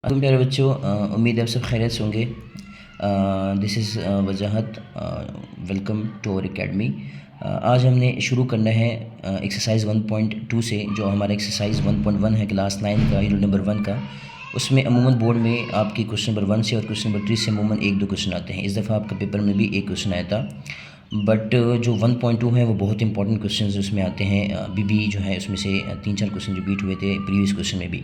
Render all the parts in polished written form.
तुम प्यारे बच्चों, उम्मीद है आप सब खैरियत से होंगे। This is Wajahat. Welcome to our academy. आज हमने शुरू करना है एक्सरसाइज 1.2 से, जो हमारा एक्सरसाइज 1.1 है क्लास 9 का, यूनिट नंबर 1 का। उसमें अमूमन बोर्ड में आपकी क्वेश्चन नंबर 1 से और क्वेश्चन नंबर 3 से अमूमन 1-2 क्वेश्चन आते हैं। इस दफ़ा आपका पेपर में भी एक क्वेश्चन आया था, बट जो 1.2 है वो बहुत इंपॉर्टेंट क्वेश्चन उसमें आते हैं। अभी भी जो है उसमें से 3-4 क्वेश्चन रिपीट हुए थे प्रीवियस क्वेश्चन में भी।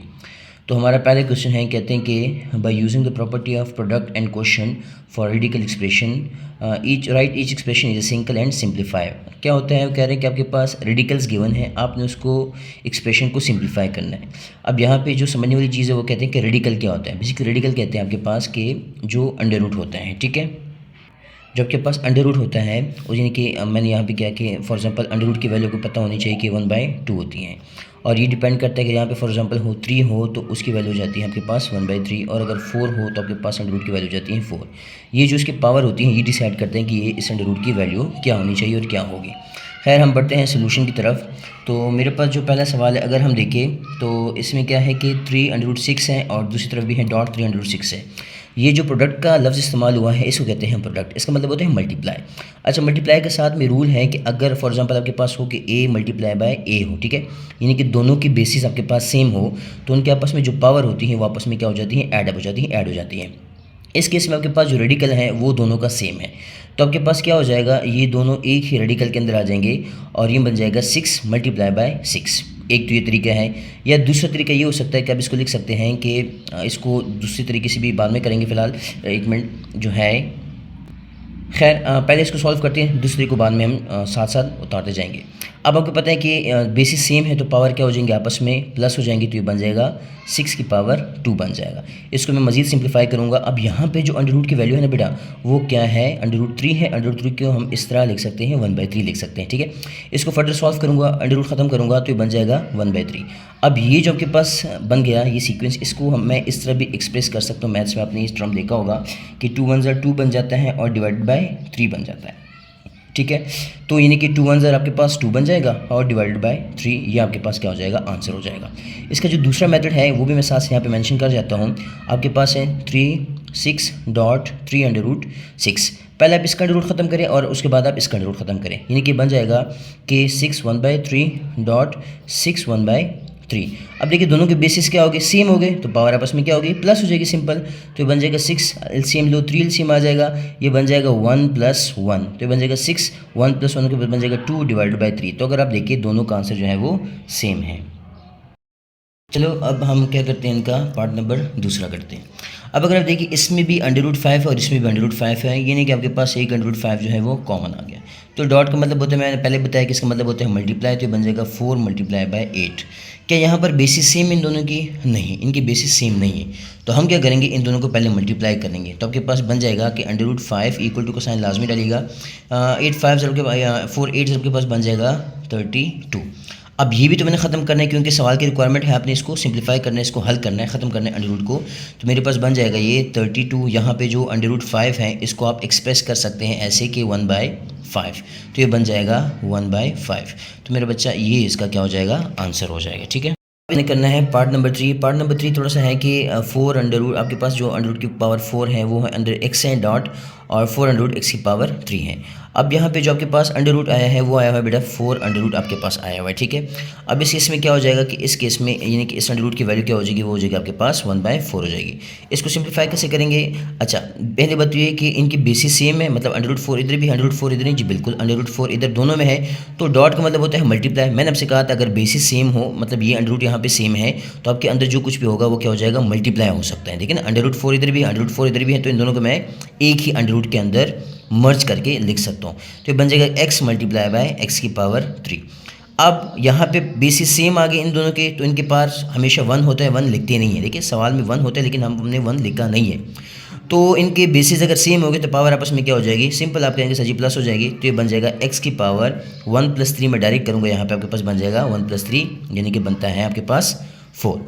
तो हमारा पहले क्वेश्चन है, कहते हैं कि by using the property of product and question for radical expression each right each expression is a single and simplify. क्या होता है, वो कह रहे हैं कि आपके पास रेडिकल्स गिवन है, आपने उसको एक्सप्रेशन को सिंप्लीफाई करना है। अब यहाँ पे जो समझने वाली चीज़ है वो कहते हैं कि रेडिकल क्या होता है। बेसिकली रेडिकल कहते हैं आपके पास के जो अंडर रूट होता है, ठीक है। जो आपके पास अंडर रूट होता है वो, यानी कि मैंने यहाँ पे क्या कि फॉर एग्जांपल अंडर रूट की वैल्यू को पता होनी चाहिए कि 1/2 होती है, और ये डिपेंड करता है कि यहाँ पे फॉर एग्जांपल हो 3 हो तो उसकी वैल्यू जाती है आपके पास 1/3, और अगर 4 हो तो आपके पास अंडर रूट की वैल्यू जाती है 4। ये जो इसकी पावर होती है ये डिसाइड करते हैं कि ये इस अंडर रूट की वैल्यू क्या होनी चाहिए और क्या होगी। खैर, हम बढ़ते हैं सोल्यूशन की तरफ। तो मेरे पास जो पहला सवाल है, अगर हम देखें तो इसमें क्या है कि 3√6 है और दूसरी तरफ भी है डॉट 3√6 है। ये जो प्रोडक्ट का लफ्ज़ इस्तेमाल हुआ है इसको कहते हैं प्रोडक्ट। इसका मतलब होता है मल्टीप्लाई। अच्छा, मल्टीप्लाई के साथ में रूल है कि अगर फॉर एग्जांपल आपके पास हो कि a मल्टीप्लाई बाय a हो, ठीक है, यानी कि दोनों की बेसिस आपके पास सेम हो, तो उनके आपस में जो पावर होती है वो आपस में क्या हो जाती है, ऐड हो जाती है। इस केस में आपके पास जो रेडिकल है वो दोनों का सेम है, तो आपके पास क्या हो जाएगा, ये दोनों एक ही रेडिकल के अंदर आ जाएंगे और ये बन जाएगा 6 मल्टीप्लाई बाय 6। एक तो ये तरीका है, या दूसरा तरीका ये हो सकता है कि आप इसको लिख सकते हैं कि इसको दूसरी तरीके से भी बाद में करेंगे, फ़िलहाल एक मिनट जो है। खैर, पहले इसको सॉल्व करते हैं, दूसरे को बाद में हम साथ साथ उतारते जाएंगे। अब आपको पता है कि बेसिस सेम है तो पावर क्या हो जाएंगे, आपस में प्लस हो जाएंगी, तो ये बन जाएगा 6 की पावर 2 बन जाएगा। इसको मैं मज़ीद सिंप्लीफाई करूँगा। अब यहाँ पे जो अंडर रूट की वैल्यू है ना बेटा, वो क्या है, अंडर रूट 3 है। अंडर रूट 3 को हम इस तरह लिख सकते हैं 1/3 लिख सकते हैं, ठीक है। इसको फर्दर सॉल्व करूँगा, अंडर रूट ख़त्म करूँगा तो ये बन जाएगा 1/3। अब ये जो आपके पास बन गया ये सीक्वेंस, इसको मैं इस तरह भी एक्सप्रेस कर सकता हूँ। मैथ्स में आपने इस टर्म देखा होगा कि 2 1 2 बन जाता है और डिवाइड बाय 3 बन जाता है, ठीक है। तो यानी कि 2 1 आपके पास 2 बन जाएगा और डिवाइडेड बाय 3, ये आपके पास क्या हो जाएगा, आंसर हो जाएगा। इसका जो दूसरा मेथड है वो भी मैं साथ यहाँ पे मेंशन कर जाता हूँ। आपके पास है 3/6 पहले आप इसका अंडर रूट ख़त्म करें और उसके बाद आप इसका अंडर रूट ख़त्म करें, यानी कि बन जाएगा कि 6 1/3 1/3। अब देखिए दोनों के बेसिस क्या हो गए, सेम हो गए, तो पावर आपस में क्या होगी, प्लस हो जाएगी, सिंपल। तो ये बन जाएगा 6 एलसीएम लो, 3 एलसीएम आ जाएगा, ये बन जाएगा 1 + 1, तो ये बन जाएगा 6, 1 + 1 के बाद बन जाएगा 2 डिवाइडेड बाय 3। तो अगर आप देखिए दोनों का आंसर जो है वो सेम है। चलो अब हम क्या करते हैं, इनका पार्ट नंबर दूसरा करते हैं। अब अगर आप देखिए इसमें भी अंडर रूट 5 है और इसमें भी अंडर रूट 5 है, ये नहीं कि आपके पास एक अंडर रूट 5 जो है वो कॉमन आ गया। तो डॉट का मतलब होता है, मैंने पहले बताया कि इसका मतलब होता है मल्टीप्लाई, तो ये बन जाएगा 4 मल्टीप्लाई बाय 8। क्या यहाँ पर बेसिस सेम इन दोनों की, नहीं, इनकी बेसिस सेम नहीं है। तो हम क्या करेंगे, इन दोनों को पहले मल्टीप्लाई करेंगे, तो आपके पास बन जाएगा कि अंडर रूट 5 इक्वल टू का साइन लाजमी डालिएगा, 8 5 जब के 4 8 जब के पास बन जाएगा 32। अब ये भी तो मैंने ख़त्म करना है क्योंकि सवाल की रिक्वायरमेंट है, आपने इसको सिंप्लीफाई करना है, इसको हल करना है, ख़त्म करना है अंडर रूट को। तो मेरे पास बन जाएगा ये 32। यहाँ पे जो अंडर रूट 5 है इसको आप एक्सप्रेस कर सकते हैं ऐसे कि 1/5, तो ये बन जाएगा 1/5। तो मेरा बच्चा ये इसका क्या हो जाएगा, आंसर हो जाएगा, ठीक है। मैंने करना है पार्ट नंबर 3। पार्ट नंबर 3 थोड़ा सा है कि 4 अंडर रूट, आपके पास जो अंडर रूट की पावर 4 है वो है अंडर x है डॉट, और 4 अंडर रूट x की पावर 3 है। अब यहाँ पे जो आपके पास अंडर रूट आया है वो आया हुआ है बेटा 4 अंडर रूट आपके पास आया हुआ है, ठीक है। अब इस केस में क्या हो जाएगा कि इस केस में यानी कि इस अंडर रूट की वैल्यू क्या हो जाएगी, वो हो जाएगी आपके पास 1/4 हो जाएगी। इसको सिंप्लीफाई कैसे करेंगे, अच्छा पहले बात ये कि इनकी बेसिस सेम है, मतलब अंडर रूट 4 इधर भी, अंडर रूट 4 इधर नहीं जी, बिल्कुल अंडर रूट 4 इधर दोनों में है, तो डॉट का मतलब होता है मल्टीप्लाई। मैंने आपसे कहा था अगर बेसिस सेम हो, मतलब ये अंडर रूट यहाँ पे सेम है, तो आपके अंदर जो कुछ भी होगा वो क्या हो जाएगा, मल्टीप्लाई हो सकता है, ठीक है ना। अंडर रूट 4 इधर भी, अंडर रूट 4 इधर भी है, तो इन दोनों को मैं एक ही अंडर रूट के अंदर मर्ज करके लिख सकता हूँ। तो ये बन जाएगा x मल्टीप्लाई बाय x की पावर 3। अब यहाँ पे बेसिस सेम आ गए इन दोनों के, तो इनके पास हमेशा 1 होता है, 1 लिखते नहीं है, देखिए सवाल में 1 होता है लेकिन हमने 1 लिखा नहीं है। तो इनके बेसिस अगर सेम हो गए तो पावर आपस में क्या हो जाएगी, सिंपल आप कहेंगे सर जी प्लस हो जाएगी, तो ये बन जाएगा x की पावर 1 + 3 में डायरेक्ट करूँगा, यहाँ पे आपके पास बन जाएगा 1 + 3, यानी कि बनता है आपके पास 4।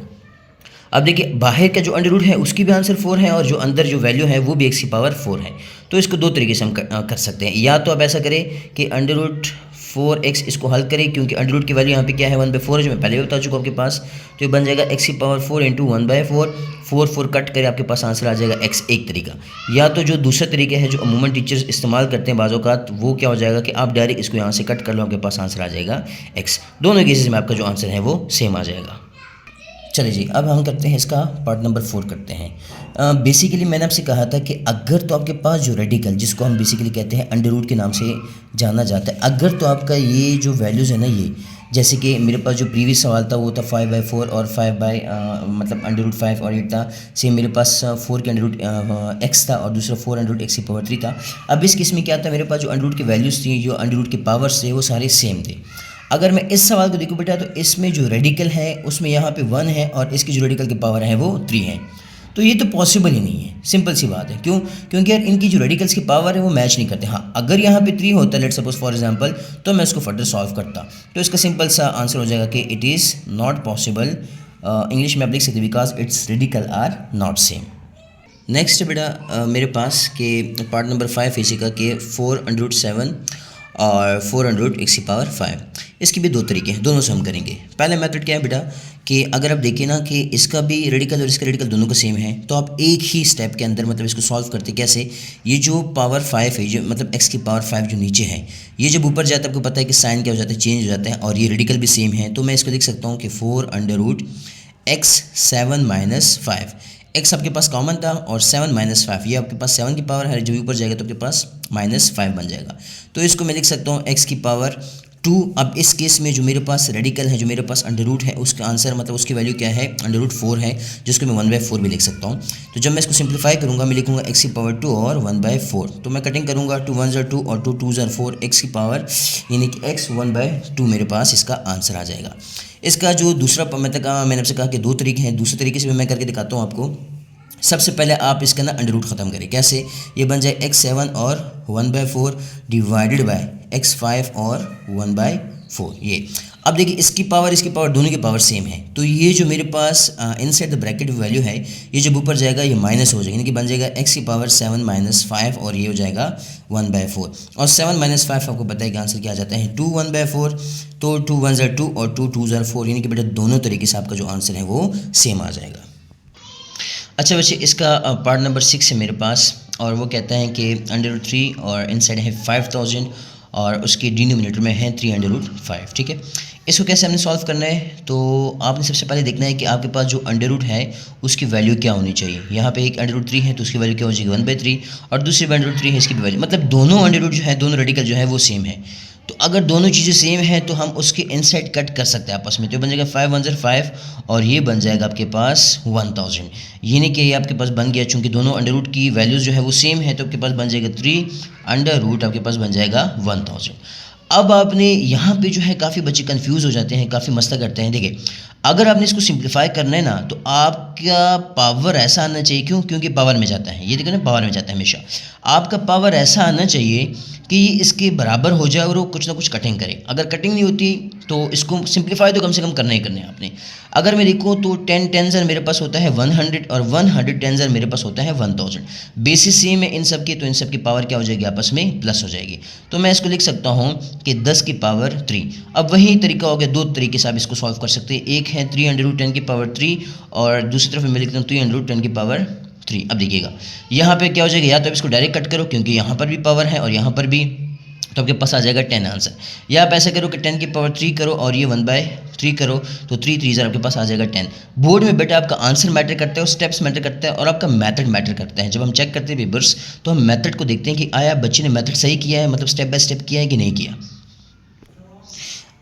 अब देखिए बाहर का जो अंडर रूट है उसकी भी आंसर 4 है, और जो अंदर जो वैल्यू है वो भी x की पावर 4 है। तो इसको दो तरीके से हम कर सकते हैं, या तो आप ऐसा करें कि अंडर रूट 4x इसको हल करें, क्योंकि अंडर रूट की वैल्यू यहाँ पे क्या है 1/4 जो मैं पहले भी बता चुका हूँ आपके पास। तो ये बन जाएगा x की पावर 4 इंटू 1/4, 4 कट करें आपके पास आंसर आ जाएगा x। एक तरीका, या तो जो दूसरा तरीका है जो अमूमन टीचर्स इस्तेमाल करते हैं बाज़-औक़ात, वो क्या हो जाएगा कि आप डायरेक्ट इसको यहाँ से कट कर लो, आपके पास आंसर आ जाएगा x। दोनों केसेस में आपका जो आंसर है वो सेम आ जाएगा। चलिए जी, अब हम करते हैं इसका पार्ट नंबर 4 करते हैं। बेसिकली मैंने आपसे कहा था कि अगर तो आपके पास जो रेडिकल, जिसको हम बेसिकली कहते हैं अंडर रूट के नाम से जाना जाता है, अगर तो आपका ये जो वैल्यूज़ है ना, ये जैसे कि मेरे पास जो प्रीवियस सवाल था वो था 5/4 और 5 मतलब अंडर रूट 5 और 8 था। सेम मेरे पास 4 के अंडर रूट x था और दूसरा 4 अंडर रूट x की पावर 3 था। अब इस केस में क्या था, मेरे पास जो अंडर रूट की वैल्यूज़ थी, जो अंडर रूट के पावर्स थे, वो सारे सेम थे। अगर मैं इस सवाल को देखूँ बेटा, तो इसमें जो रेडिकल है उसमें यहाँ पे 1 है और इसकी जो रेडिकल की पावर है वो 3 है। तो ये तो पॉसिबल ही नहीं है, सिंपल सी बात है। क्यों? क्योंकि यार इनकी जो रेडिकल्स की पावर है वो मैच नहीं करते। हाँ, अगर यहाँ पे 3 होता, लेट सपोज फॉर एग्जांपल, तो मैं इसको फर्दर सॉल्व करता। तो इसका सिंपल सा आंसर हो जाएगा कि it is not possible. English में आप लिख सकते because it's radical are not same. Next बेटा मेरे पास के पार्ट नंबर 5 इसी का कि 4 अंडर रूट 7 और 4 अंडर रूट x की पावर 5। इसके भी दो तरीके हैं, दोनों से हम करेंगे। पहला मेथड क्या है बेटा कि अगर आप देखें ना कि इसका भी रेडिकल और इसका रेडिकल दोनों का सेम है, तो आप एक ही स्टेप के अंदर मतलब इसको सॉल्व करते कैसे, ये जो पावर 5 है, जो मतलब x की पावर 5 जो नीचे है, ये जब ऊपर जाता है आपको पता है कि साइन क्या हो जाता है, चेंज हो जाता है, और ये रेडिकल भी सेम है। तो मैं इसको लिख सकता हूँ कि 4 under root x 7 minus 5। x आपके पास कॉमन था और 7 माइनस 5, ये आपके पास 7 की पावर है, जब ऊपर जाएगा तो आपके पास माइनस 5 बन जाएगा। तो इसको मैं लिख सकता हूँ x की पावर 2। अब इस केस में जो मेरे पास रेडिकल है, जो मेरे पास अंडर रूट है, उसका आंसर मतलब उसकी वैल्यू क्या है, अंडर रूट 4 है, जिसको मैं 1/4 भी लिख सकता हूँ। तो जब मैं इसको सिंप्लीफाई करूँगा, मैं लिखूँगा x की पावर 2 और 1/4। तो मैं कटिंग करूँगा, 2 1 2 और 2 2 4, x की पावर यानी कि x 1/2 मेरे पास इसका आंसर आ जाएगा। इसका जो दूसरा मतलब मैंने आपसे कहा कि दो तरीके हैं, दूसरे तरीके से भी मैं करके दिखाता हूँ आपको। सबसे पहले आप इसके अंदर अंडर रूट ख़त्म करें। कैसे? ये बन जाए x7 और 1/4 डिवाइडेड बाय x5 और 1/4। ये अब देखिए इसकी पावर दोनों की पावर सेम है, तो ये जो मेरे पास इनसाइड द ब्रैकेट वैल्यू है, ये जब ऊपर जाएगा ये माइनस हो जाएगा, यानी कि बन जाएगा x की पावर 7 माइनस 5 और ये हो जाएगा 1/4। और 7 माइनस 5 आपको पता है कि आंसर क्या आ जाता है 2 1/4। तो 2 1 2 और 2 2 4, यानी कि बेटा दोनों तरीके से आपका जो आंसर है वो सेम आ जाएगा। अच्छा बच्चे, इसका पार्ट नंबर 6 है मेरे पास, और वो कहता है कि अंडर रूट 3 और इनसाइड है 5000 और उसके डिनोमिनेटर में है 3 अंडर रूट 5। ठीक है, इसको कैसे हमने सॉल्व करना है, तो आपने सबसे पहले देखना है कि आपके पास जो अंडर रूट है उसकी वैल्यू क्या होनी चाहिए। यहाँ पे एक अंडर रूट 3 है तो उसकी वैल्यू क्या हो जाएगी 1/3, और दूसरी अंडर रूट 3 है, इसकी भी वैल्यू मतलब दोनों अंडर रूट जो है, दोनों रेडिकल जो है वो सेम है। तो अगर दोनों चीज़ें सेम है तो हम उसके इनसाइड कट कर सकते हैं आपस में। तो बन जाएगा 5 1 5 और ये बन जाएगा आपके पास 1000, यानी कि ये आपके पास बन गया। चूंकि दोनों अंडर रूट की वैल्यूज़ जो है वो सेम है, तो आपके पास बन जाएगा 3 अंडर रूट आपके पास बन जाएगा 1000। अब आपने यहाँ पे जो है काफ़ी बच्चे कंफ्यूज हो जाते हैं, काफ़ी मसला करते हैं। देखिए, अगर आपने इसको सिंप्लीफाई करना है ना, तो आपका पावर ऐसा आना चाहिए, क्योंकि पावर में जाता है, ये देखो ना, पावर में जाता है हमेशा। आपका पावर ऐसा आना चाहिए कि ये इसके बराबर हो जाए और वो कुछ ना कुछ कटिंग करे। अगर कटिंग नहीं होती तो इसको सिंप्लीफाई तो कम से कम करना ही करना है आपने। अगर मैं देखूँ तो 10 10 मेरे पास होता है 100 और 100 10 मेरे पास होता है 1000। बेसिस सेम है इन सब की, तो इन सब की पावर क्या हो जाएगी, आपस में प्लस हो जाएगी। तो मैं इसको लिख सकता हूँ कि 10 की पावर 3। अब वही तरीका हो गया, दो तरीके से आप इसको सॉल्व कर सकते हैं। एक है 3 अंडर रूट 10 की पावर 3 और दूसरी तरफ मैं लिखता हूँ 3 अंडर रूट 10 की पावर 3। अब देखिएगा यहाँ पे क्या हो जाएगा, या तो आप इसको डायरेक्ट कट करो क्योंकि यहाँ पर भी पावर है और यहाँ पर भी, तो आपके पास आ जाएगा 10 आंसर। या आप ऐसा करो कि 10 की पावर 3 करो और ये 1/3 करो, तो 3 3 आपके पास आ जाएगा 10। बोर्ड में बेटा आपका आंसर मैटर करता है, स्टेप्स मैटर करता है और आपका मेथड मैटर करता है। जब हम चेक करते हैं पेपर्स, तो हम मेथड को देखते हैं कि आया बच्चे ने मेथड सही किया है, मतलब स्टेप बाय स्टेप किया है कि नहीं किया।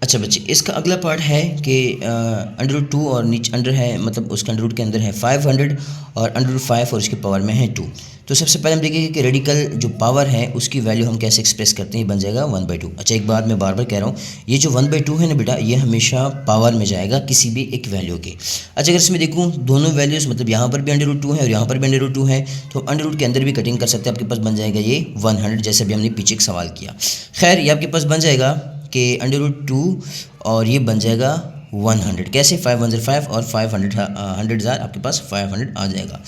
अच्छा बच्चे, इसका अगला पार्ट है कि अंडर रूट 2 और नीचे अंडर है, मतलब उसके अंडर रूट के अंदर है 500 और अंडर रूट 5 और इसके पावर में है 2। तो सबसे पहले हम देखेंगे कि रेडिकल जो पावर है उसकी वैल्यू हम कैसे एक्सप्रेस करते हैं। बन जाएगा 1/2। अच्छा, एक बात मैं बार बार कह रहा हूँ, ये जो 1/2 है ना बेटा, ये हमेशा पावर में जाएगा किसी भी एक वैल्यू के। अच्छा, अगर इसमें देखूँ दोनों वैल्यूज़, मतलब यहाँ पर भी अंडर रूट 2 है और यहाँ पर भी अंडर रूट 2 है, तो अंडर रूट के अंदर भी कटिंग कर सकते हैं। आपके पास बन जाएगा ये 100, जैसे अभी हमने पीछे एक सवाल किया। खैर, ये आपके पास बन जाएगा कि अंडर रूट 2 और ये बन जाएगा 100। कैसे? 5 1 5 और 500 100 आपके पास 500 आ जाएगा।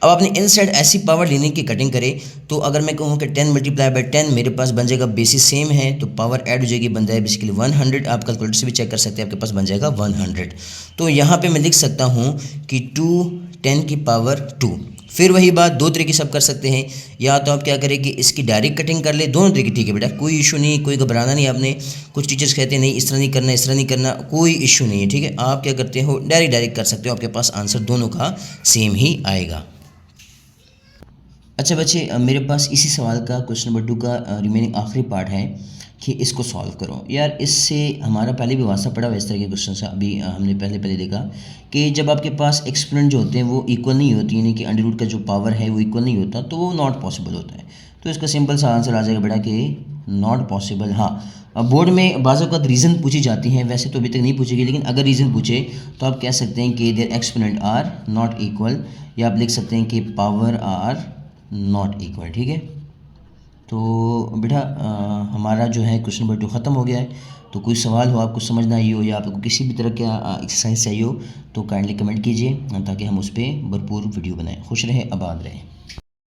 अब आपने इन साइड ऐसी पावर लेने की कटिंग करे, तो अगर मैं कहूँ कि 10 मल्टीप्लाई बाई 10 मेरे पास बन जाएगा, बेसिस सेम है तो पावर ऐड हो जाएगी, बन जाएगा बेसिकली 100। आप कैलकुलेटर से भी चेक कर सकते हैं, आपके पास बन जाएगा 100। तो यहाँ पे मैं लिख सकता हूँ कि 2 10 की पावर 2। फिर वही बात दो तरीके से आप कर सकते हैं, या तो आप क्या करें कि इसकी डायरेक्ट कटिंग कर ले, दोनों तरीके ठीक है बेटा, कोई इशू नहीं, कोई घबराना नहीं आपने। कुछ टीचर्स कहते हैं नहीं इस तरह नहीं करना, इस तरह नहीं करना, कोई इशू नहीं है, ठीक है। आप क्या करते हो, डायरेक्ट कर सकते हो, आपके पास आंसर दोनों का सेम ही आएगा। अच्छा बच्चे, मेरे पास इसी सवाल का क्वेश्चन नंबर 2 का रिमेनिंग आखिरी पार्ट है कि इसको सॉल्व करो। यार इससे हमारा पहले भी वास्ता पड़ा हुआ इस तरह के क्वेश्चन से। अभी हमने पहले देखा कि जब आपके पास एक्सपोनेंट जो होते हैं वो इक्वल नहीं होती, यानी कि अंडर रूट का जो पावर है वो इक्वल नहीं होता, तो वो नॉट पॉसिबल होता है। तो इसका सिंपल सा आंसर आ जाएगा बेटा कि नॉट पॉसिबल। हाँ, अब बोर्ड में बाज़ औक़ात रीज़न पूछी जाती हैं, वैसे तो अभी तक नहीं पूछेगी, लेकिन अगर रीज़न पूछे तो आप कह सकते हैं कि there exponent are not equal, या आप लिख सकते हैं कि पावर आर नॉट इक्वल, ठीक है। तो बेटा हमारा जो है क्वेश्चन नंबर 2 ख़त्म हो गया है। तो कोई सवाल हो, आपको समझ ना आई हो, या आपको किसी भी तरह का एक्सरसाइज चाहिए हो, तो काइंडली कमेंट कीजिए ताकि हम उस पर भरपूर वीडियो बनाएं। खुश रहें, आबाद रहें।